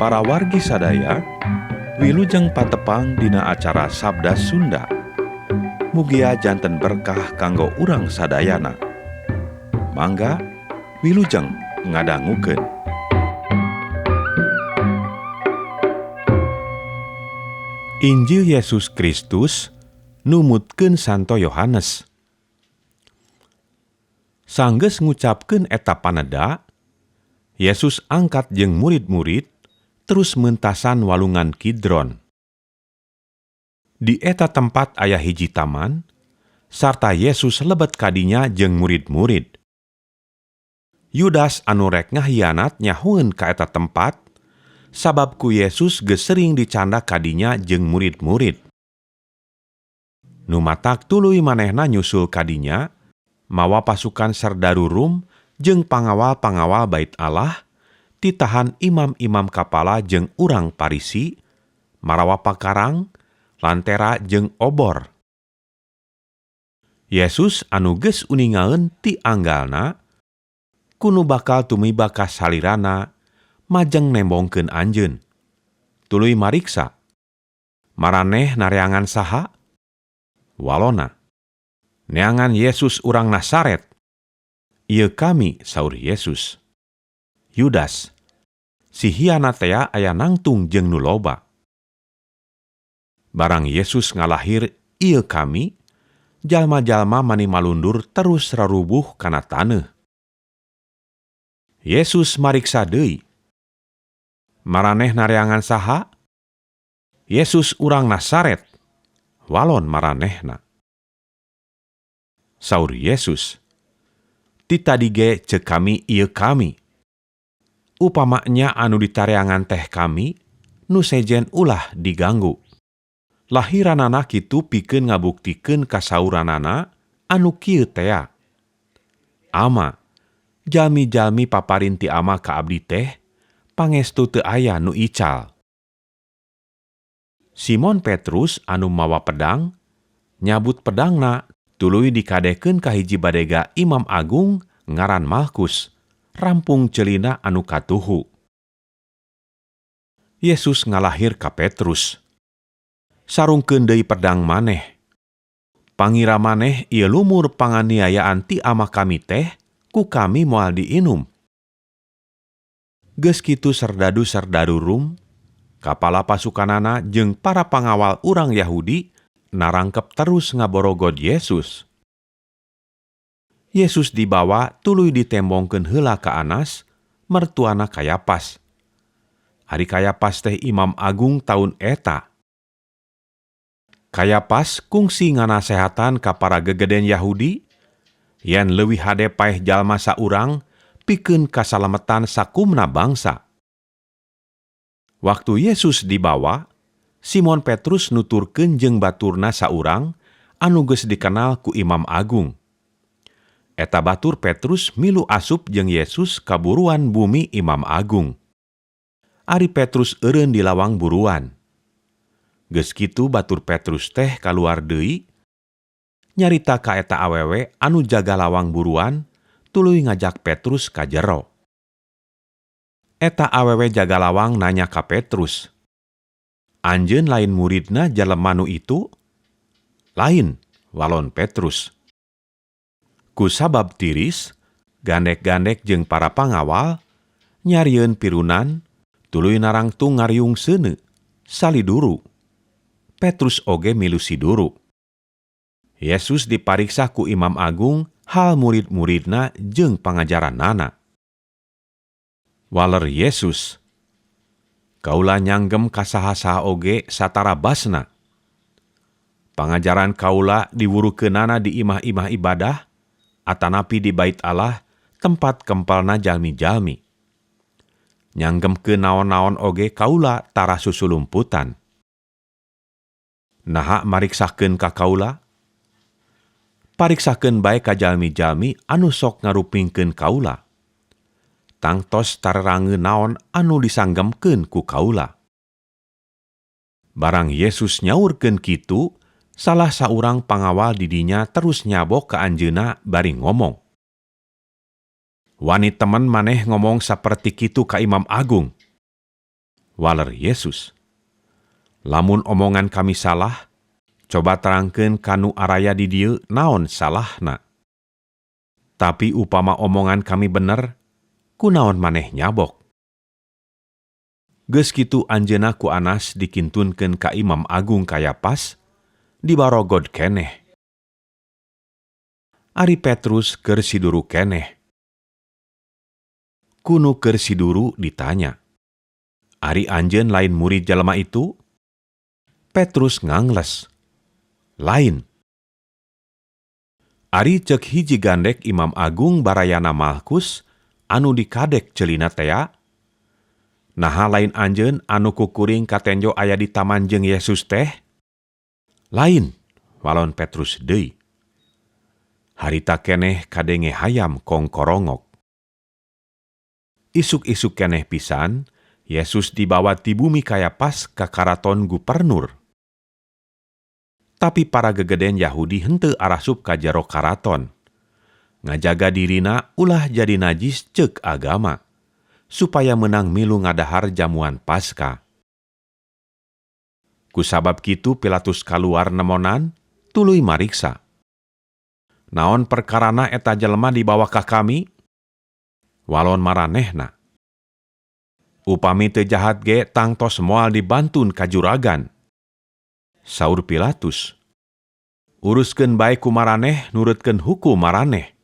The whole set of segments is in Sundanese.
Para wargi sadaya, wilujeng patepang dina acara Sabda Sunda. Mugia janten berkah kanggo urang sadayana. Mangga wilujeng ngadangukeun. Injil Yesus Kristus numutkeun Santo Yohanes. Sanggeus ngucapkeun eta paneda, Yesus angkat jeung murid-murid terus mentasan walungan Kidron. Di eta tempat aya hiji taman, sarta Yesus lebet kadinya jeung murid-murid. Yudas anu rek ngahianat nyahueun ka eta tempat, sabab ku Yesus geus sering dicanda kadinya jeung murid-murid. Nu matak tuluy manehna nyusul kadinya, mawa pasukan serdaru Rum jeung pangawal-pangawal Bait Allah, titahan imam-imam kapala jeung urang Parisi, marawa pakarang, lantera jeung obor. Yesus anu geus uningaeun ti anggalna, kudu bakal tumiba ka salirana, majeng nembongkeun anjeun. Tuluy mariksa, maraneh nareangan saha? Walona, neangan Yesus urang Nasaret. Ieu kami, saur Yesus. Yudas, si hianat tea aya nangtung jeung nu loba. Barang Yesus ngalahir ieu kami, jalma-jalma mani malundur terus rarubuh kana taneuh. Yesus mariksa deui. Maraneh nareangan saha? Yesus urang Nasaret. Walon maranehna. Saur Yesus, ti tadi ge ceuk kami ieu kami. Upamanya anu ditareangan teh kami, nu sejen ulah diganggu. Lahiranana kitu pikeun ngabuktikeun kasauranana anu kieu tea. Ama, jalmi-jalmi paparin ti Ama ka abdi teh, pangestu teu aya nu ical. Simon Petrus anu mawa pedang, nyabut pedangna tuluy dikadekeun ka hiji badega imam agung ngaran Malkus, rampung celina anu katuhu. Yesus ngalahir ka Petrus. Sarungkeun deui pedang maneh. Pangira maneh ieu lumur panganiayaan ti ama kami teh, ku kami moal diinum. Geus kitu serdadu-serdadu Rum, kapala pasukanana jeung para pangawal urang Yahudi narangkep terus ngaborogod Yesus. Yesus dibawa tuluy ditembongkeun heula ka Anas, mertuana Kayapas. Ari Kayapas teh imam agung taun eta. Kayapas kungsi nganasehatan ka para gegeden Yahudi, yen leuwih hade paeh jalma saurang pikeun kasalametan sakumna bangsa. Waktu Yesus dibawa, Simon Petrus nuturkeun jeung baturna saurang anu geus dikenal ku imam agung. Eta batur Petrus milu asup jeung Yesus ka buruan bumi imam agung. Ari Petrus eureun di lawang buruan. Geus kitu batur Petrus teh kaluar deui, nyarita ka eta awewe anu jaga lawang buruan, tuluy ngajak Petrus ka jero. Eta awewe jaga lawang nanya ka Petrus, "Anjeun lain muridna jelema nu itu?" "Lain," walon Petrus. Ku sabab tiris, gandek-gandek jeung para pangawal, nyarieun pirunan, tuluy narangtung ngariung seuneu, saliduru. Petrus oge milu siduru. Yesus dipariksa ku imam agung hal murid-muridna jeung pangajarannana. Waler Yesus, "Kaula nyanggem ka saha-saha oge satara basna. Pangajaran kaula diwurukeunana di imah-imah ibadah, atanapi di Bait Allah, tempat kempelna jalmi-jalmi. Nyanggem naon-naon oge kaula tara susulumputan. Naha mariksakeun ka kaula? Pariksakeun bae ka jalmi-jalmi anu sok ngarupingkeun kaula. Tangtos tarerangeun naon anu disanggemkeun ku kaula." Barang Yesus nyaurkeun kitu, salah saurang pangawal didinya terus nyabok ka anjeunna bari ngomong, "Wani temen maneh ngomong saperti kitu ka Imam Agung." Waler Yesus, "Lamun omongan kami salah, coba terangkeun kanu araya di dieu naon salahna. Tapi upama omongan kami bener, kunaon maneh nyabok?" Geus kitu anjeunna ku Anas dikintunkeun ka Imam Agung Kayapas, dibarogod keneh. Ari Petrus keur siduru keneh. Kuno keur siduru ditanya, "Ari anjeun lain murid jalma itu?" Petrus ngangles, "Lain." Ari cek hiji gandek Imam Agung barayana Malkus anu dikadek celina tea, "Naha lain anjeun anu kukuring katenjo aya di taman jeung Yesus teh?" "Lain," walon Petrus deui. Harita keneh kadenge hayam kongkorongok. Isuk-isuk keneh pisan, Yesus dibawa ti bumi Kayapas ka karaton gubernur. Tapi para gegeden Yahudi henteu arasup ka jero karaton. Ngajaga dirina ulah jadi najis ceuk agama, supaya menang milu ngadahar jamuan Paskah. Kusabab kitu Pilatus kaluar nemonan, tuluy mariksa. "Naon perkarana eta jelema dibawa ka kami?" Walon maranehna, "Upami teu jahat ge tangtos moal dibantun ka juragan." Saur Pilatus, "Uruskeun bae ku maraneh nurutkeun hukum maraneh."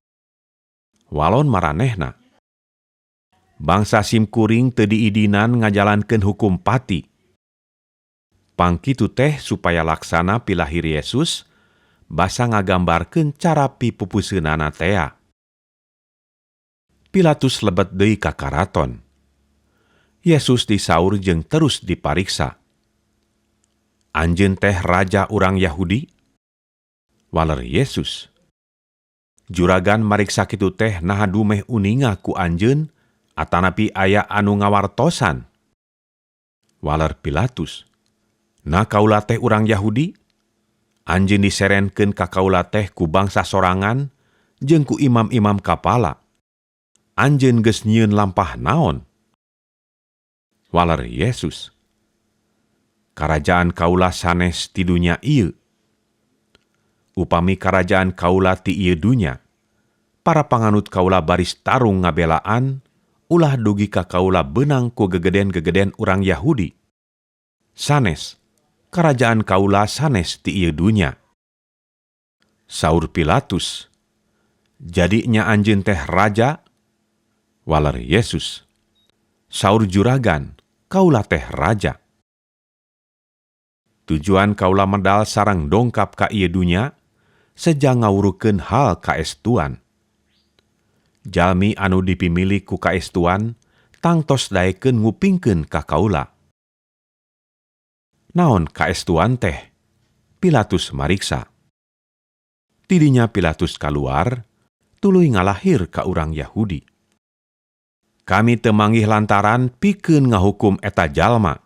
Walon maranehna, "Bangsa simkuring teu diidinan ngajalankeun hukum pati." Pangkitu teh supaya laksana pilahir Yesus, basa ngagambarkeun cara pipupuseunana tea. Pilatus lebet deui ka karaton. Yesus disaur jeung terus dipariksa, "Anjeun teh raja urang Yahudi?" Waler Yesus, "Juragan mariksa kitu teh naha dumeh uninga ku anjeun, atanapi aya anu ngawartosan?" Waler Pilatus, "Na kaula teh urang Yahudi? Anjeun diserenkeun ka kaula teh ku bangsa sorangan jeung ku imam-imam kapala. Anjeun geus nyieun lampah naon?" Waler Yesus, "Karajaan kaula sanes ti dunya ieu. Upami karajaan kaula ti ieu dunya, para panganut kaula baris tarung ngabelaan, ulah dugi ka kaula beunang ku gegeden-gegeden urang Yahudi. Sanes, karajaan kaula sanes ti ieu dunya." Saur Pilatus, "Jadi nya anjeun teh raja?" Waler Yesus, "Saur juragan, kaula teh raja. Tujuan kaula medal sareng dongkap ka ieu dunya, seja ngawurukeun hal kaestuan. Jalmi anu dipimili ku kaestuan, tangtos daekeun ngupingkeun ka kaula." "Naon kaestuan teh?" Pilatus mariksa. Tidinya Pilatus kaluar, tuluy ngalahir ka urang Yahudi, "Kami teu manggih lantaran pikeun ngahukum eta jalma.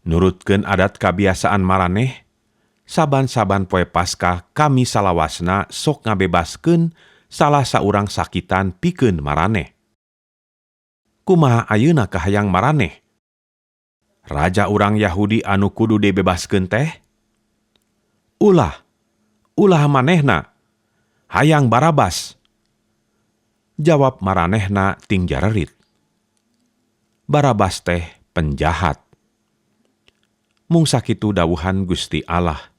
Nurutkeun adat kabiasaan maraneh, saban-saban poe Paskah kami salawasna sok ngabebaskeun salah saurang sakitan pikeun maraneh. Kumaha ayeuna kahayang maraneh? Raja urang Yahudi anu kudu dibebaskeun teh? Ulah manehna, hayang Barabas." Jawab maranehna ting jarerit, "Barabas teh penjahat." Mung sakitu dawuhan Gusti Allah.